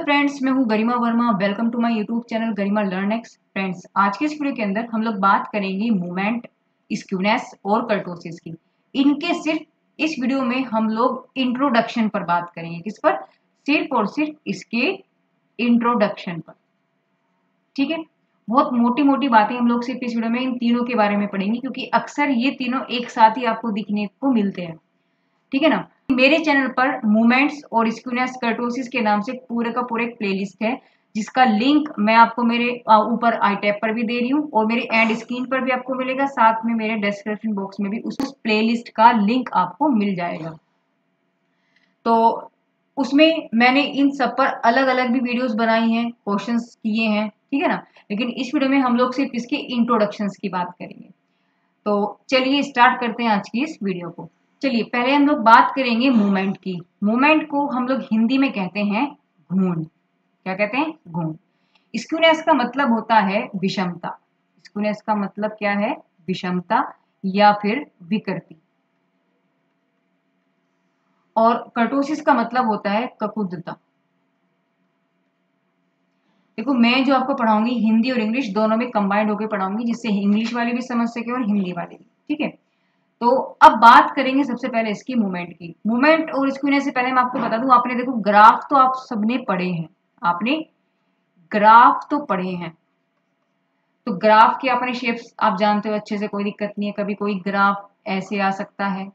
Friends, मैं हूं Garima Verma. Welcome to my YouTube channel Garima Learnex. Friends, आज के इस वीडियो के अंदर हम लोग बात करेंगे मूवमेंट, स्क्यूनेस और कर्टोसिस की। इनके सिर्फ इस वीडियो में हम लोग इंट्रोडक्शन पर बात करेंगे। किस पर? सिर्फ और सिर्फ इसके इंट्रोडक्शन पर। ठीक है, बहुत मोटी मोटी बातें हम लोग सिर्फ इस वीडियो में इन तीनों के बारे में पढ़ेंगे, क्योंकि अक्सर ये तीनों एक साथ ही आपको दिखने को मिलते हैं। ठीक है ना। मेरे चैनल पर मूवमेंट्स और स्क्यूनेस कर्टोसिस के नाम से पूरे का पूरे एक प्लेलिस्ट है, जिसका लिंक मैं आपको मेरे ऊपर आई टैब पर भी दे रही हूँ और मेरे एंड स्क्रीन पर भी आपको मिलेगा। साथ में मेरे डिस्क्रिप्शन बॉक्स में भी उस प्लेलिस्ट का लिंक आपको मिल जाएगा। तो उसमें मैंने इन सब पर अलग अलग भी वीडियोस बनाई हैं, क्वेश्चंस किए हैं। ठीक है ना। लेकिन इस वीडियो में हम लोग सिर्फ इसके इंट्रोडक्शंस की बात करेंगे। तो चलिए स्टार्ट करते हैं आज की इस वीडियो को। चलिए पहले हम लोग बात करेंगे मूवमेंट की। मूवमेंट को हम लोग हिंदी में कहते हैं घूर्ण। क्या कहते हैं? घूर्ण। स्क्यूनेस का मतलब होता है विषमता। स्क्यूनेस का मतलब क्या है? विषमता या फिर विकृति। और कर्टोसिस का मतलब होता है ककुद्धता। देखो, मैं जो आपको पढ़ाऊंगी हिंदी और इंग्लिश दोनों में कंबाइंड होकर पढ़ाऊंगी, जिससे इंग्लिश वाले भी समझ सके और हिंदी वाले भी। ठीक है। तो अब बात करेंगे सबसे पहले इसकी मूवमेंट की। मूवमेंट और स्क्यूनेस से पहले मैं आपको बता दूं, आपने देखो ग्राफ तो आप सबने पढ़े हैं। आपने ग्राफ तो पढ़े हैं। तो ग्राफ के अपने शेप्स आप जानते हो अच्छे से, कोई दिक्कत नहीं है। कभी कोई ग्राफ ऐसे आ सकता है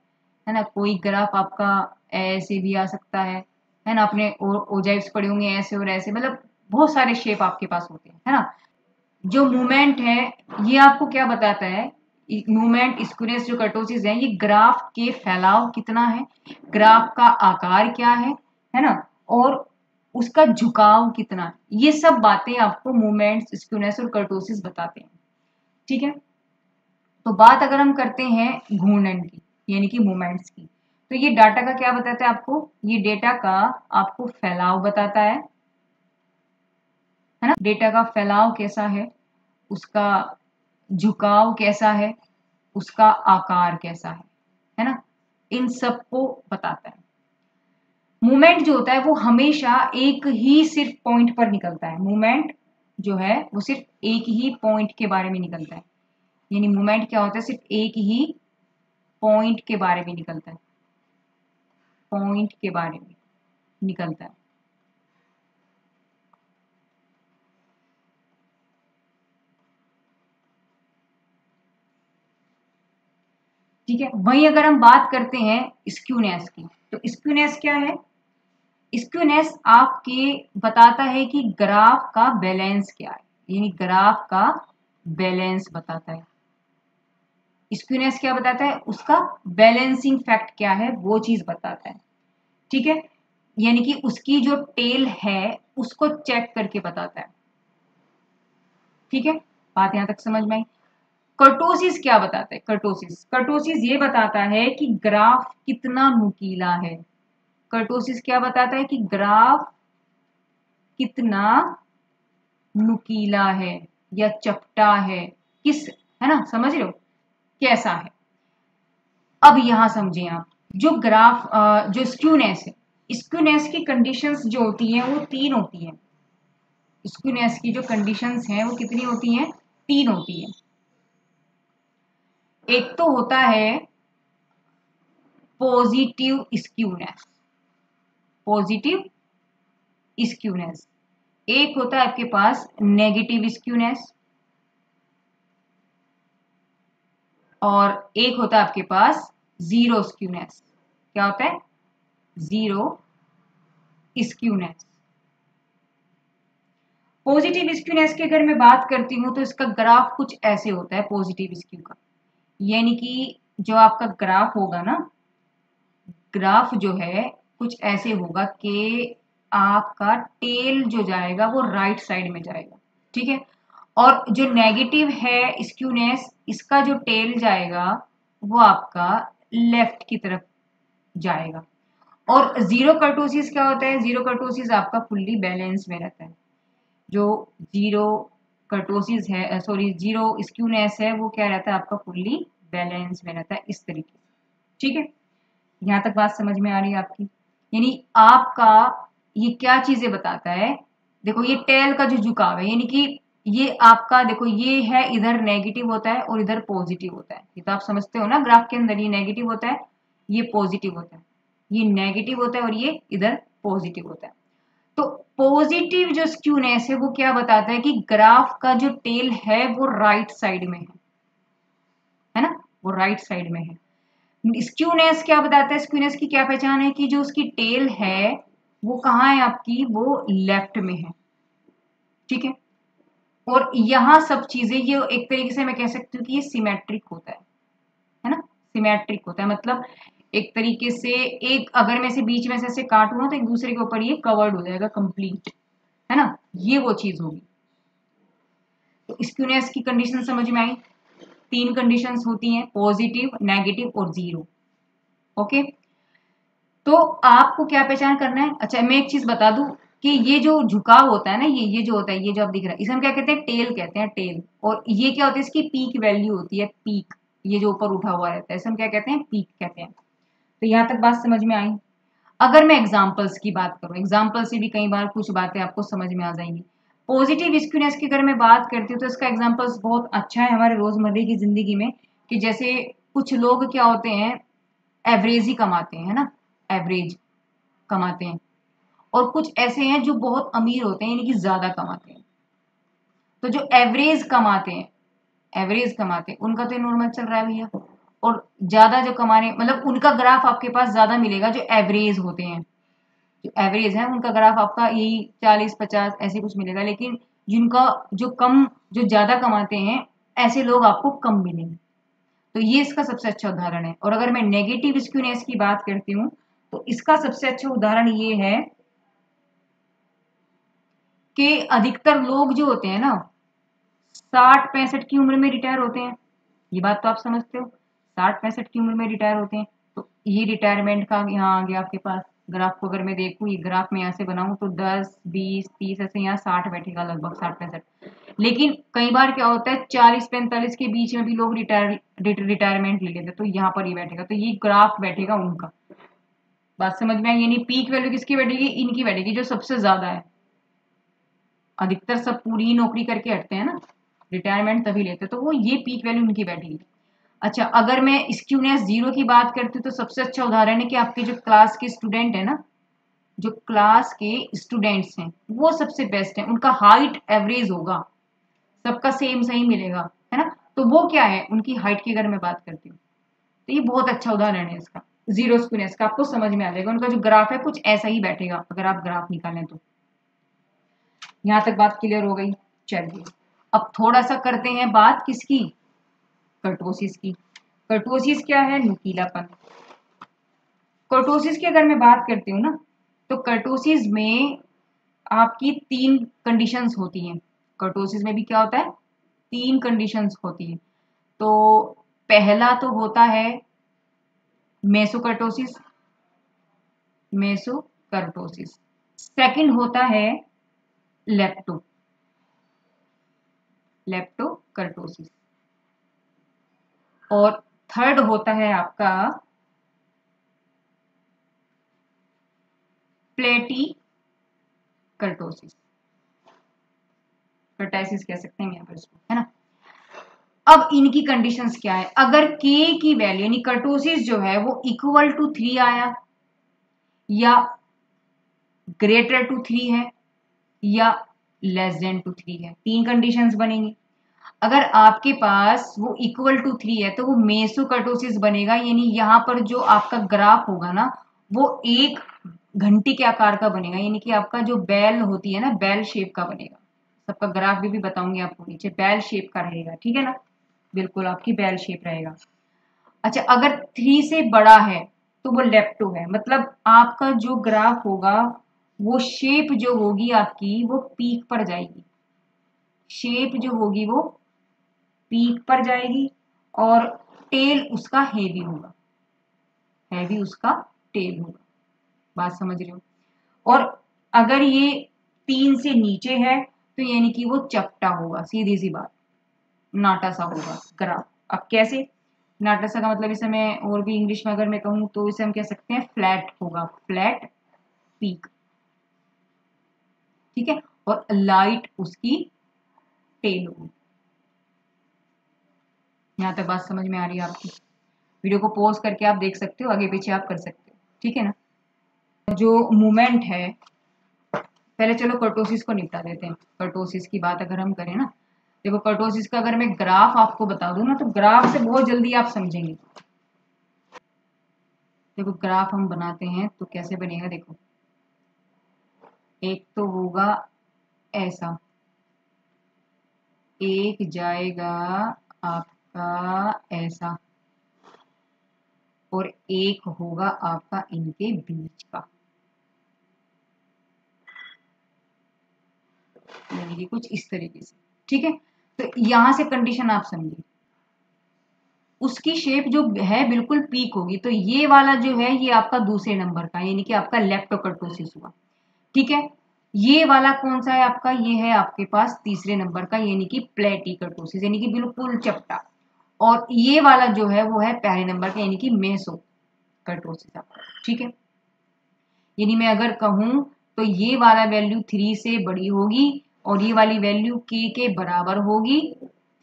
ना। कोई ग्राफ आपका ऐसे भी आ सकता है ना। आपने ओजाइव्स पढ़े होंगे ऐसे और ऐसे, मतलब बहुत सारे शेप आपके पास होते हैं, है ना। जो मूवमेंट है ये आपको क्या बताता है? मूवमेंट, स्क्यूनेस, जो कर्टोसिस है, ये ग्राफ के फैलाव कितना है, ग्राफ का आकार क्या है ना, और उसका झुकाव कितना है। ये सब बातें आपको मूवमेंट, स्क्यूनेस और कर्टोसिस बताते हैं। ठीक है। तो बात अगर हम करते हैं घूर्णन की, यानी कि मूवमेंट्स की, तो ये डाटा का क्या बताता है आपको? ये डेटा का आपको फैलाव बताता है ना। डेटा का फैलाव कैसा है, उसका झुकाव कैसा है, उसका आकार कैसा है ना, इन सबको बताता है। मूवमेंट जो होता है वो हमेशा एक ही सिर्फ पॉइंट पर निकलता है। मूवमेंट जो है वो सिर्फ एक ही पॉइंट के बारे में निकलता है। यानी मूवमेंट क्या होता है? सिर्फ एक ही पॉइंट के बारे में निकलता है। पॉइंट के बारे में निकलता है। ठीक है। वहीं अगर हम बात करते हैं स्क्यूनेस की, तो स्क्यूनेस क्या है? स्क्यूनेस आपके बताता है कि ग्राफ का बैलेंस क्या है, यानी ग्राफ का बैलेंस बताता है। स्क्यूनेस क्या बताता है? उसका बैलेंसिंग फैक्ट क्या है, वो चीज बताता है। ठीक है। यानी कि उसकी जो टेल है उसको चेक करके बताता है। ठीक है, बात यहां तक समझ में आई। कर्टोसिस क्या बताता है? कर्टोसिस ये बताता है कि ग्राफ कितना नुकीला है। कर्टोसिस क्या बताता है? कि ग्राफ कितना नुकीला है या चपटा है, किस, है ना, समझ रहे हो कैसा है। अब यहां समझें आप, जो ग्राफ जो स्क्यूनेस है, स्क्यूनेस की कंडीशंस जो होती हैं वो तीन होती हैं। स्क्यूनेस की जो कंडीशंस हैं वो कितनी होती हैं? तीन होती हैं। एक तो होता है पॉजिटिव स्क्यूनेस, पॉजिटिव स्क्यूनेस। एक होता है आपके पास नेगेटिव स्क्यूनेस, और एक होता है आपके पास जीरो स्क्यूनेस। क्या होता है? Zero skewness. पॉजिटिव स्क्यूनेस की अगर मैं बात करती हूं तो इसका ग्राफ कुछ ऐसे होता है पॉजिटिव स्क्यू का। यानी कि जो आपका ग्राफ होगा ना, ग्राफ जो है कुछ ऐसे होगा कि आपका टेल जो जाएगा वो राइट साइड में जाएगा। ठीक है। और जो नेगेटिव है स्क्यूनेस, इसका जो टेल जाएगा वो आपका लेफ्ट की तरफ जाएगा। और जीरो कर्टोसिस क्या होता है? जीरो कर्टोसिस आपका फुल्ली बैलेंस में रहता है। जो जीरो कर्टोसिस है, सॉरी, जीरो स्क्यूनेस है, वो क्या रहता है? आपका फुल्ली बैलेंस में रहता है, इस तरीके से। ठीक है, यहां तक बात समझ में आ रही है आपकी? यानी आपका ये क्या चीजें बताता है, देखो ये टेल का जो झुकाव है, यानी कि ये आपका देखो ये है, इधर नेगेटिव होता है और इधर पॉजिटिव होता है। ये तो आप समझते हो ना, ग्राफ के अंदर ये नेगेटिव होता है, ये पॉजिटिव होता है, ये नेगेटिव होता है और ये इधर पॉजिटिव होता है। तो पॉजिटिव जो स्क्यूनेस है वो क्या बताता है कि ग्राफ का जो टेल है वो राइट साइड में है ना, वो राइट साइड में है। स्क्यूनेस क्या बताता है, स्क्यूनेस की क्या पहचान है कि जो उसकी टेल है वो कहाँ है आपकी, वो लेफ्ट में है, ठीक है। और यहाँ सब चीजें ये एक तरीके से मैं कह सकती हूँ कि ये सिमेट्रिक होता है ना, सिमेट्रिक होता है, मतलब एक तरीके से एक अगर मैं इसे बीच में से ऐसे काटूं ना तो एक दूसरे के ऊपर ये कवर्ड हो जाएगा कंप्लीट, है ना, ये वो चीज होगी। तो स्क्यूनेस की कंडीशन समझ में आई, तीन कंडीशंस होती हैं, पॉजिटिव, नेगेटिव और जीरो। ओके, तो आपको क्या पहचान करना है। अच्छा मैं एक चीज बता दूं कि ये जो झुकाव होता है ना, ये जो होता है, ये जो आप दिख रहा है, इसे हम क्या कहते हैं, टेल कहते हैं, टेल। और ये क्या होता है, इसकी पीक वैल्यू होती है, पीक, ये जो ऊपर उठा हुआ रहता है इसे हम क्या कहते हैं, पीक कहते हैं। तो यहाँ तक बात समझ में आई। अगर मैं एग्जाम्पल्स की बात करूं, एग्जाम्पल से भी कई बार कुछ बातें आपको समझ में आ जाएंगी। पॉजिटिव स्क्यूनेस की अगर मैं बात करती हूँ तो इसका एग्जाम्पल्स बहुत अच्छा है हमारे रोजमर्रे की जिंदगी में, कि जैसे कुछ लोग क्या होते हैं, एवरेज ही कमाते हैं, है ना, एवरेज कमाते हैं। और कुछ ऐसे हैं जो बहुत अमीर होते हैं, यानी कि ज्यादा कमाते हैं। तो जो एवरेज कमाते हैं, एवरेज कमाते हैं उनका तो नॉर्मल चल रहा है भैया। और ज्यादा जो कमाने, मतलब उनका ग्राफ आपके पास ज्यादा मिलेगा जो एवरेज होते हैं, जो एवरेज है उनका ग्राफ आपका यही 40-50 ऐसे कुछ मिलेगा। लेकिन जिनका जो कम, जो ज्यादा कमाते हैं, ऐसे लोग आपको कम मिलेंगे। तो ये इसका सबसे अच्छा उदाहरण है। और अगर मैं नेगेटिव स्क्यूनेस की बात करती हूँ तो इसका सबसे अच्छा उदाहरण ये है कि अधिकतर लोग जो होते हैं ना 60-65 की उम्र में रिटायर होते हैं। ये बात तो आप समझते हो, 60-65 की उम्र में रिटायर होते हैं। तो ये रिटायरमेंट का यहाँ आ गया आपके पास ग्राफ को। अगर मैं देखूँ ये ग्राफ में यहाँ से बनाऊं तो 10-20-30 ऐसे यहाँ 60 बैठेगा, लगभग 60-65। लेकिन कई बार क्या होता है 40-45 के बीच में भी लोग रिटायरमेंट ले लेते हैं, तो यहाँ पर ये बैठेगा, तो ये ग्राफ बैठेगा उनका। बात समझ में आई, यानी पीक वैल्यू किसकी बैठेगी, इनकी बैठेगी जो सबसे ज्यादा है। अधिकतर सब पूरी ही नौकरी करके हटते हैं ना, रिटायरमेंट तभी लेते हैं, तो वो ये पीक वैल्यू उनकी बैठेगी। अच्छा अगर मैं स्क्यूनेस जीरो की बात करती हूँ तो सबसे अच्छा उदाहरण है कि आपके जो क्लास के स्टूडेंट है ना, जो क्लास के स्टूडेंट्स हैं वो सबसे बेस्ट है, उनका हाइट एवरेज होगा, सबका सेम सही मिलेगा, है ना। तो वो क्या है, उनकी हाइट की अगर मैं बात करती हूँ तो ये बहुत अच्छा उदाहरण है इसका, जीरो स्क्यूनेस का। आपको समझ में आ जाएगा, उनका जो ग्राफ है कुछ ऐसा ही बैठेगा अगर आप ग्राफ निकालें तो। यहां तक बात क्लियर हो गई। चलिए अब थोड़ा सा करते हैं बात किसकी, कर्टोसिस की। कर्टोसिस क्या है, नुकीलापन। कर्टोसिस की अगर मैं बात करती हूँ ना तो कर्टोसिस में आपकी तीन कंडीशंस होती हैं। कर्टोसिस में भी क्या होता है, तीन कंडीशंस होती हैं। तो पहला तो होता है मेसोकर्टोसिस, मेसोकर्टोसिस। सेकंड होता है लेप्टो, लेप्टोकर्टोसिस। और थर्ड होता है आपका प्लेटी कर्टोसिस, कर्टाइसिस कह सकते हैं यहाँ पर इसको, है ना। अब इनकी कंडीशंस क्या है, अगर के की वैल्यू यानी कर्टोसिस जो है वो इक्वल टू 3 आया, या ग्रेटर टू 3 है, या लेस देन टू 3 है, तीन कंडीशंस बनेंगी। अगर आपके पास वो इक्वल टू 3 है तो वो मेसोकर्टोसिस बनेगा, यानी यहाँ पर जो आपका ग्राफ होगा ना वो एक घंटी के आकार का बनेगा, यानी कि आपका जो बेल होती है ना, बेल शेप का बनेगा। सबका ग्राफ भी बताऊंगी आपको नीचे, बेल शेप का रहेगा, ठीक है ना, बिल्कुल आपकी बेल शेप रहेगा। अच्छा अगर 3 से बड़ा है तो वो लेप्टो है, मतलब आपका जो ग्राफ होगा वो शेप जो होगी आपकी वो पीक पर जाएगी, शेप जो होगी वो पीक पर जाएगी, और टेल उसका हेवी होगा, हैवी उसका टेल होगा। बात समझ रहे हो। और अगर ये 3 से नीचे है तो यानी कि वो चपटा होगा, सीधी सी बात, नाटा सा होगा ग्राफ। अब कैसे, नाटा सा का मतलब इसे मैं और भी इंग्लिश में अगर मैं कहूँ तो इसे हम कह सकते हैं फ्लैट होगा, फ्लैट पीक। ठीक है, और लाइट उसकी टेल होगी। यहाँ तक बात समझ में आ रही है आपकी? वीडियो को पॉज करके आप देख सकते हो, आगे पीछे आप कर सकते हो, ठीक है ना। जो मूवमेंट है, पहले चलो कर्टोसिस को निपटा देते हैं। कर्टोसिस की बात अगर हम करें ना, देखो कर्टोसिस का अगर मैं ग्राफ आपको बता दूं ना, तो ग्राफ से बहुत जल्दी आप समझेंगे। देखो ग्राफ हम बनाते हैं तो कैसे बनेगा, देखो एक तो होगा ऐसा, एक जाएगा आपका ऐसा, और एक होगा आपका इनके बीच का, यानी कि कुछ इस तरीके से, ठीक है। तो यहां से कंडीशन आप समझिए, उसकी शेप जो है बिल्कुल पीक होगी। तो ये वाला जो है ये आपका दूसरे नंबर का, यानी कि आपका लेप्टोकर्टोसिस हुआ, ठीक है। ये वाला कौन सा है आपका, ये है आपके पास तीसरे नंबर का, यानी कि प्लेटिकर्टोसिस, यानी कि बिल्कुल चपटा। और ये वाला जो है वो है पहले नंबर का, यानी कि मेसोकर्टोसिस आपका, ठीक है। यानी मैं अगर कहूं तो ये वाला वैल्यू 3 से बड़ी होगी और ये वाली वैल्यू के बराबर होगी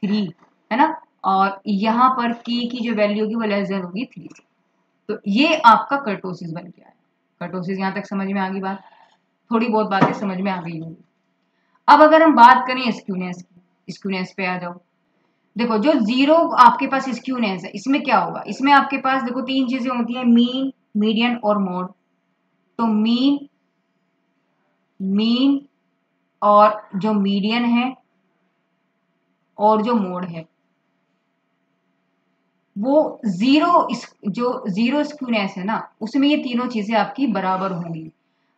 3, है ना। और यहाँ पर की जो वैल्यू होगी वो लेस देन होगी 3 से। तो ये आपका कर्टोसिस बन गया है। कर्टोसिस यहाँ तक समझ में आ गई बात, थोड़ी बहुत बातें समझ में आ गई होंगी। अब अगर हम बात करें स्क्यूनेस की, स्क्यूनेस पे आ जाओ। देखो जो जीरो आपके पास स्क्यूनेस है, इसमें क्या होगा, इसमें आपके पास देखो तीन चीजें होती हैं, मीन, मीडियन और मोड। तो मीन, मीन और जो मीडियन है और जो मोड है, वो जो जीरो स्क्यूनेस है ना, उसमें ये तीनों चीजें आपकी बराबर होंगी।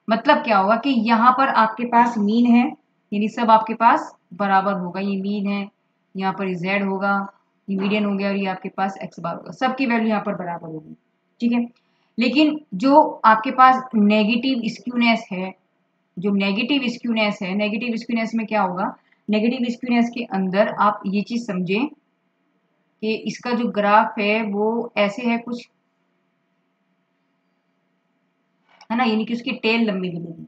मतलब क्या होगा कि यहाँ पर आपके पास मीन है, यानी सब आपके पास बराबर होगा। ये मीन है, यहाँ पर जेड होगा, ये मीडियन हो गया, और ये आपके पास एक्स बार होगा, सबकी वैल्यू यहाँ पर बराबर होगी, ठीक है। लेकिन जो आपके पास नेगेटिव स्क्यूनेस है, जो नेगेटिव स्क्यूनेस है, नेगेटिव स्क्यूनेस में क्या होगा, नेगेटिव स्क्यूनेस के अंदर आप ये चीज समझें कि इसका जो ग्राफ है वो ऐसे है कुछ, है ना, यानी कि उसकी टेल लंबी मिलेगी।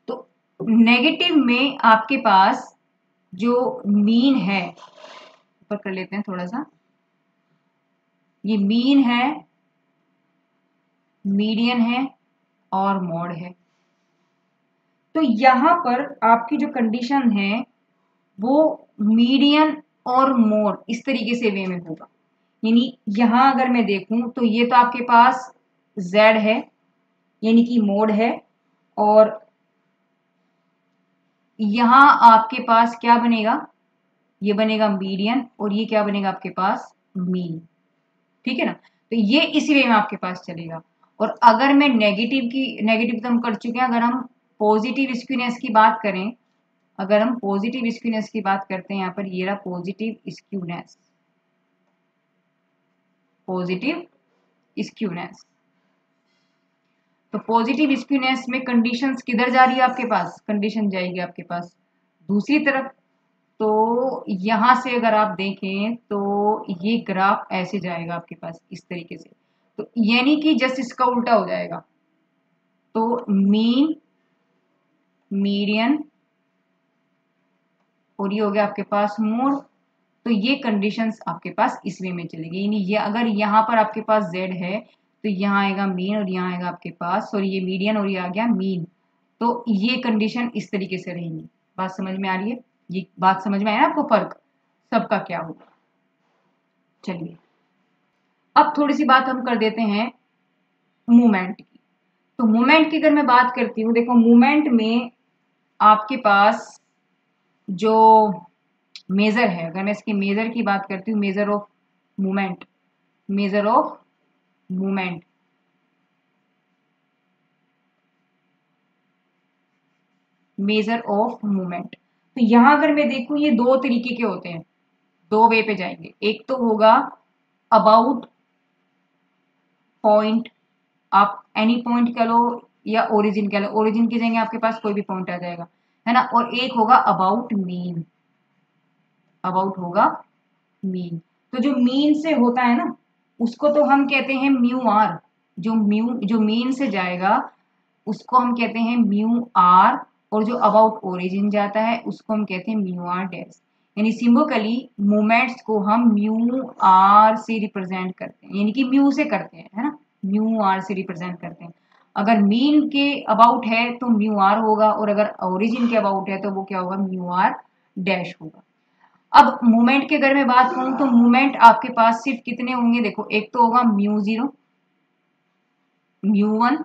तो नेगेटिव में आपके पास जो मीन है, ऊपर कर लेते हैं थोड़ा सा, ये मीन है, मीडियन है और मॉड है। तो यहां पर आपकी जो कंडीशन है वो मीडियन और मोड इस तरीके से वे में होगा। यानी यहां अगर मैं देखूं तो ये तो आपके पास Z है, यानी कि मोड है, और यहां आपके पास क्या बनेगा, ये बनेगा मीडियन, और ये क्या बनेगा आपके पास, मीन, ठीक है ना। तो ये इसी वे में आपके पास चलेगा। और अगर मैं नेगेटिव तो हम कर चुके हैं, अगर हम पॉजिटिव स्क्यूनेस की बात करें, अगर हम पॉजिटिव स्क्यूनेस की बात करते हैं, यहाँ पर ये रहा पॉजिटिव स्क्यूनेस, पॉजिटिव स्क्यूनेस। तो पॉजिटिव स्क्यूनेस में कंडीशंस किधर जा रही है आपके पास, कंडीशन जाएगी आपके पास दूसरी तरफ। तो यहां से अगर आप देखें तो ये ग्राफ ऐसे जाएगा आपके पास इस तरीके से। तो यानी कि जस्ट इसका उल्टा हो जाएगा। तो मीन, मीडियन और ये हो गया आपके पास मोड। तो ये कंडीशंस आपके पास इस वे में चलेगी। यानी ये अगर यहाँ पर आपके पास z है तो यहाँ आएगा मीन, और यहाँ आएगा आपके पास, सॉरी ये मीडियन और ये आ गया मीन। तो ये कंडीशन इस तरीके से रहेंगी। बात समझ में आ रही है, ये बात समझ में आया ना आपको, फर्क सबका क्या होगा। चलिए अब थोड़ी सी बात हम कर देते हैं मूवमेंट की। तो मूवमेंट की अगर मैं बात करती हूँ, देखो मूवमेंट में आपके पास जो मेजर है, अगर मैं इसके मेजर की बात करती हूँ, measure of movement, measure of movement, measure of movement. तो यहां अगर मैं देखूं ये दो तरीके के होते हैं, दो वे पे जाएंगे। एक तो होगा अबाउट पॉइंट, आप एनी पॉइंट कह लो या ओरिजिन कह लो, ओरिजिन की जगह आपके पास कोई भी पॉइंट आ जाएगा, है ना। और एक होगा अबाउट मीन, अबाउट होगा मीन। तो जो मीन से होता है ना, उसको तो हम कहते हैं म्यू आर। जो मीन से जाएगा उसको हम कहते हैं म्यू आर, और जो अबाउट ओरिजिन जाता है उसको हम कहते हैं म्यू आर डैश। यानी सिंबोकली मूवमेंट्स को हम म्यू आर से रिप्रेजेंट करते हैं, यानी कि म्यू से करते हैं, है ना, म्यू आर से रिप्रेजेंट करते हैं। अगर मीन के अबाउट है तो म्यू आर होगा, और अगर ओरिजिन के अबाउट है तो वो क्या होगा, म्यू आर डैश होगा। अब मूवमेंट के अगर मैं बात करूं तो मूवमेंट आपके पास सिर्फ कितने होंगे, देखो एक तो होगा mu zero, mu one,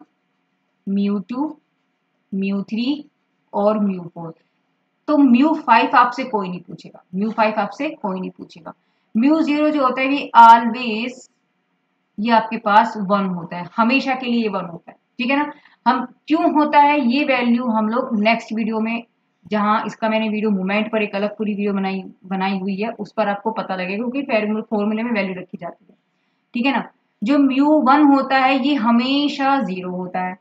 mu two, mu three और म्यू फोर। तो म्यू फाइव आपसे कोई नहीं पूछेगा, म्यू फाइव आपसे कोई नहीं पूछेगा। म्यू जीरो जो होता है ये ऑलवेज, ये आपके पास वन होता है, हमेशा के लिए वन होता है, ठीक है ना। हम क्यों होता है ये वैल्यू हम लोग नेक्स्ट वीडियो में, जहां इसका मैंने वीडियो मूवमेंट पर एक अलग पूरी वीडियो बनाई हुई है, उस पर आपको पता लगेगा, क्योंकि फॉर्मूले में वैल्यू रखी जाती है, ठीक है ना। जो म्यू वन होता है ये हमेशा जीरो होता है,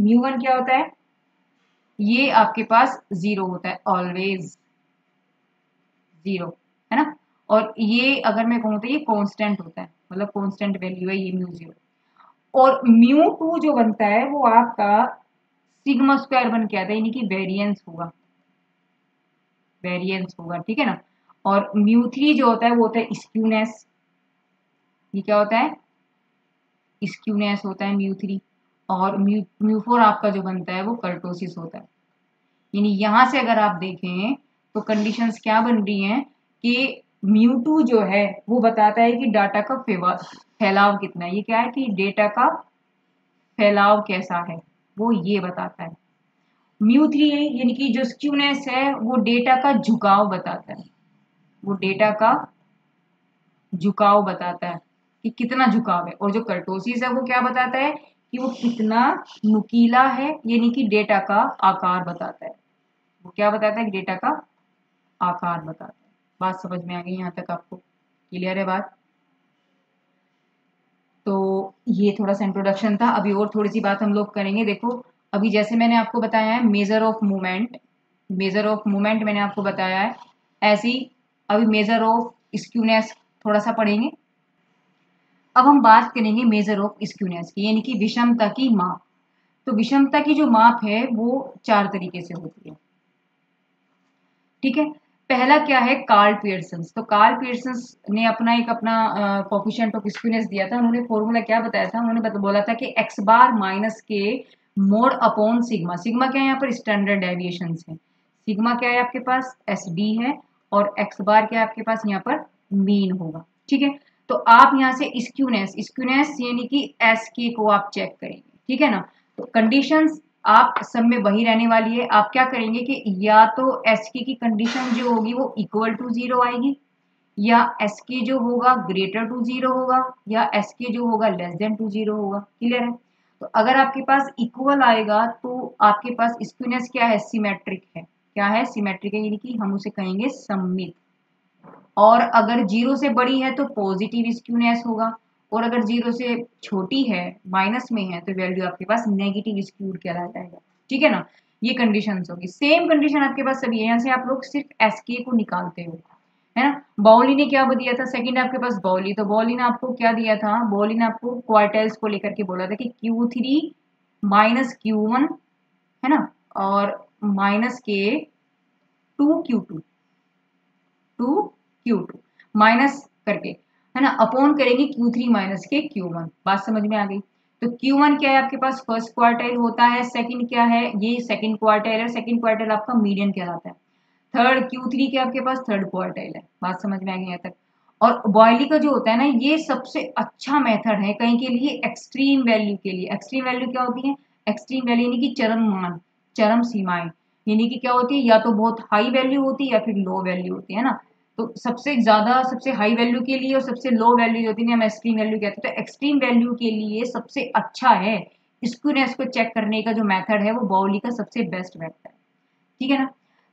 म्यू वन क्या होता है, ये आपके पास जीरो होता है, ऑलवेज जीरो, है ना। और ये अगर मैं कहूँ तो ये कांस्टेंट होता है, मतलब कांस्टेंट वैल्यू है ये म्यू जीरो। और म्यू टू जो बनता है वो आपका सिग्मा स्क्वायर बन के आता है, यानी कि वेरिएंस होगा, वेरिएंस होगा, ठीक है ना। और म्यू थ्री जो होता है वो होता है स्क्यूनेस, ये क्या होता है, स्क्यूनेस होता है म्यू थ्री। और म्यू फोर आपका जो बनता है वो कर्टोसिस होता है। यानी यहां से अगर आप देखें तो कंडीशंस क्या बन रही हैं कि म्यू टू जो है वो बताता है कि डाटा का फैलाव कितना है, ये क्या है कि डेटा का फैलाव कैसा है, वो ये बताता है। म्यू थ्री यानी कि जो स्क्यूनेस है वो डेटा का झुकाव बताता है, वो डेटा का झुकाव बताता है कि कितना झुकाव है। और जो कर्टोसिस है वो क्या बताता है कि वो कितना नुकीला है, यानी कि डेटा का आकार बताता है, वो क्या बताता है कि डेटा का आकार बताता है। बात समझ में आ गई, यहाँ तक आपको क्लियर है बात। तो ये थोड़ा सा इंट्रोडक्शन था, अभी और थोड़ी सी बात हम लोग करेंगे। देखो अभी जैसे मैंने आपको बताया है measure of movement, measure of movement मैंने आपको बताया है, ऐसी अभी मेजर ऑफ स्क्यूनेस थोड़ा सा पढ़ेंगे। अब हम बात करेंगे मेजर ऑफ स्क्यूनेस की, यानी कि विषमता की माप। तो विषमता की जो माप है वो चार तरीके से होती है, ठीक है। पहला क्या है, कार्ल पियर्सन्स। तो कार्ल पियर्सन्स ने अपना कोफिशिएंट ऑफ स्क्यूनेस दिया था, उन्होंने फॉर्मूला क्या बताया था, उन्होंने बोला था कि एक्स बार माइनस के मोड अपॉन सिग्मा। सिग्मा क्या है यहाँ पर, स्टैंडर्ड डेविएशन है। सिग्मा क्या है आपके पास, एस डी है, और एक्स बार क्या है आपके पास यहाँ पर, मीन होगा, ठीक है। तो आप यहाँ से स्क्यूनेस, स्क्यूनेस यानी कि एस के को आप चेक करेंगे, ठीक है ना। तो कंडीशंस आप सब में वही रहने वाली है। आप क्या करेंगे कि या तो एस की कंडीशन जो होगी वो इक्वल टू जीरो आएगी, या एस के जो होगा ग्रेटर टू जीरो होगा, या एस के जो होगा लेस देन टू जीरो होगा, क्लियर है। तो अगर आपके पास इक्वल आएगा तो आपके पास स्क्यूनेस क्या है, सिमेट्रिक है, क्या है, सिमेट्रिक है, यानी कि हम उसे कहेंगे सममित। और अगर जीरो से बड़ी है तो पॉजिटिव स्क्यूनेस होगा, और अगर जीरो से छोटी है, माइनस में है, तो वैल्यू आपके पास नेगेटिव स्क्यूड कहलाया जाएगा, ठीक है ना। ये कंडीशंस होगी, सेम कंडीशन आपके पास सभी है। यहाँ से आप लोग सिर्फ एस के को निकालते हो, है ना। बाउली ने क्या दिया था, सेकंड आपके पास बाउली, तो बाउली ने आपको क्या दिया था, बाउली ने आपको क्वार्टाइल्स को लेकर के बोला था कि Q3 माइनस Q1, है ना, और माइनस के 2Q2, 2Q2 माइनस करके, है ना, अपॉन करेंगे Q3 माइनस के Q1। बात समझ में आ गई। तो Q1 क्या है आपके पास, फर्स्ट क्वार्टाइल होता है, सेकंड क्या है, ये सेकंड क्वार्टाइल है, सेकंड क्वार्टाइल आपका मीडियन कहलाता है। थर्ड Q3 क्या आपके पास, थर्ड क्वार्टाइल है। बात समझ में आ गई यहाँ तक। और बॉयली का जो होता है ना, ये सबसे अच्छा मेथड है कहीं के लिए, एक्सट्रीम वैल्यू के लिए। एक्सट्रीम वैल्यू क्या होती है, एक्सट्रीम वैल्यू यानी कि चरम मान, चरम सीमाएं, यानी कि क्या होती है, या तो बहुत हाई वैल्यू होती है या फिर लो वैल्यू होती है ना। तो सबसे ज्यादा, सबसे हाई वैल्यू के लिए और सबसे लो वैल्यू जो होती है हम एक्सट्रीम वैल्यू कहते हैं। तो एक्सट्रीम वैल्यू के लिए सबसे अच्छा है, स्क्यूनेस को चेक करने का जो मेथड है वो बाउली का सबसे बेस्ट मेथड है, ठीक है ना।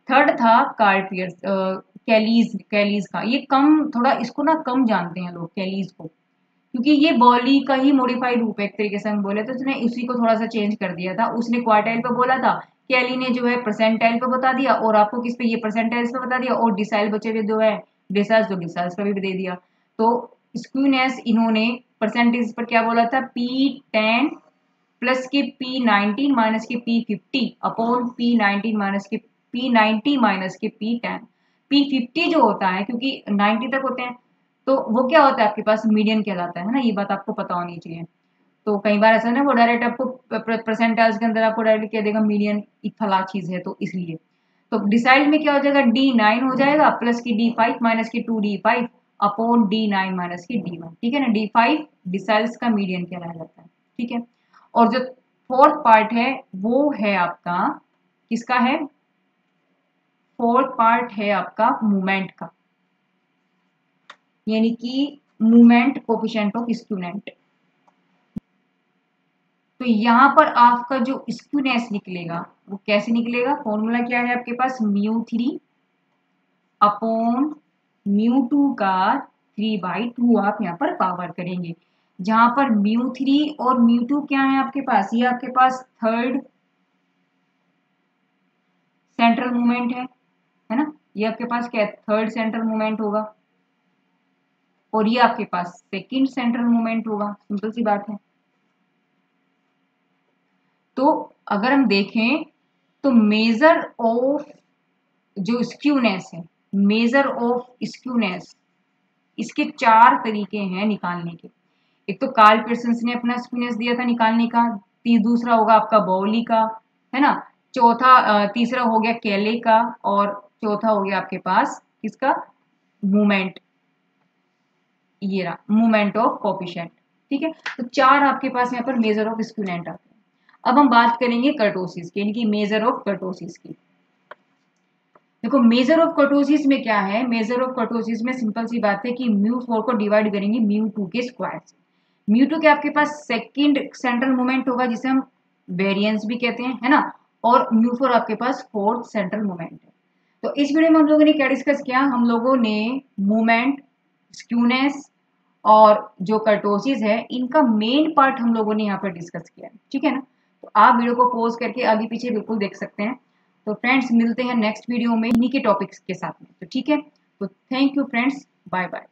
थर्ड था कार्ल पियर्स, कैलीज, कैलीज का, ये कम थोड़ा, इसको ना कम जानते हैं लोग कैलीज को, क्योंकि ये बॉली का ही मॉडिफाइड रूप है एक तरीके से हम बोले तो, उसने उसी को थोड़ा सा चेंज कर दिया था। उसने क्वार्टाइल पे बोला था, कैली ने जो है परसेंटाइल पे बता दिया, और आपको किस पे, ये परसेंटाइल्स पे बता दिया, और डिसाइल बचे हुए जो है डिसाइल्स, तो डिसाइल्स पे भी दे दिया। तो स्क्यूनेस इन्होंने परसेंटेज पर क्या बोला था, P10 प्लस के P19 माइनस के P50 अपॉन P19 माइनस के P90 माइनस के P10। P50 जो होता है, क्योंकि 90 तक होते हैं, तो वो क्या होता है आपके पास मीडियन कहलाता है ना, ये बात आपको पता होनी चाहिए। तो कई बार ऐसा ना, वो डायरेक्ट आपको परसेंटाइज के अंदर आपको डायरेक्ट कह देगा मीडियन फला चीज है, तो इसलिए तो डिसाइड में क्या हो जाएगा, D9 हो जाएगा प्लस की D5 माइनस की 2D5 अपॉन D9 माइनस की D1। ठीक है ना, D5 डिसाइल्स का मीडियन कहलाया जाता है। ठीक है, और जो फोर्थ पार्ट है वो है आपका किसका है, फोर्थ पार्ट है आपका मूवमेंट का, यानी कि मूवमेंट कोफिशिएंट ऑफ स्क्यूनेंट। तो यहां पर आपका जो स्क्यूनेस निकलेगा वो कैसे निकलेगा, फॉर्मूला क्या है आपके पास, μ3 अपॉन μ2 का 3/2 आप यहाँ पर पावर करेंगे, जहां पर μ3 और μ2 क्या है आपके पास, ये आपके पास थर्ड सेंट्रल मूवमेंट है ना, ये आपके पास क्या है, थर्ड सेंट्रल मूवमेंट होगा, और ये आपके पास सेकंड सेंट्रल मूवमेंट होगा, सिंपल सी बात है। तो अगर हम देखें तो मेजर ऑफ जो स्क्यूनेस है, मेजर ऑफ स्क्यूनेस, इसके 4 तरीके हैं निकालने के। एक तो कार्ल पियर्सन ने अपना स्क्यूनेस दिया था निकालने का, दूसरा होगा आपका बाउली का, है ना, तीसरा हो गया केले का, और चौथा हो गया आपके पास किसका, मूवमेंट, ये रहा मूवमेंट ऑफ कोफिशिएंट। ठीक है, तो 4 आपके पास यहाँ पर मेजर ऑफ स्क्यूनेंट आते हैं। अब हम बात करेंगे कर्टोसिस की, यानी कि मेजर ऑफ कर्टोसिस की। देखो मेजर ऑफ कर्टोसिस में क्या है, मेजर ऑफ कर्टोसिस में सिंपल सी बात है कि μ4 को डिवाइड करेंगे μ2 के स्क्वायर से। μ2 के आपके पास सेकंड सेंट्रल मूवमेंट होगा जिसे हम वेरिएंस भी कहते हैं, है ना, और μ4 आपके पास फोर्थ सेंट्रल मूवमेंट है। तो इस वीडियो में हम लोगों ने क्या डिस्कस किया, हम लोगों ने मूवमेंट, स्क्यूनेस और जो कर्टोसिस है, इनका मेन पार्ट हम लोगों ने यहाँ पर डिस्कस किया। ठीक है ना, तो आप वीडियो को पॉज करके आगे पीछे बिल्कुल देख सकते हैं। तो फ्रेंड्स मिलते हैं नेक्स्ट वीडियो में इन्हीं के टॉपिक्स के साथ में। तो ठीक है, तो thank you friends, bye bye.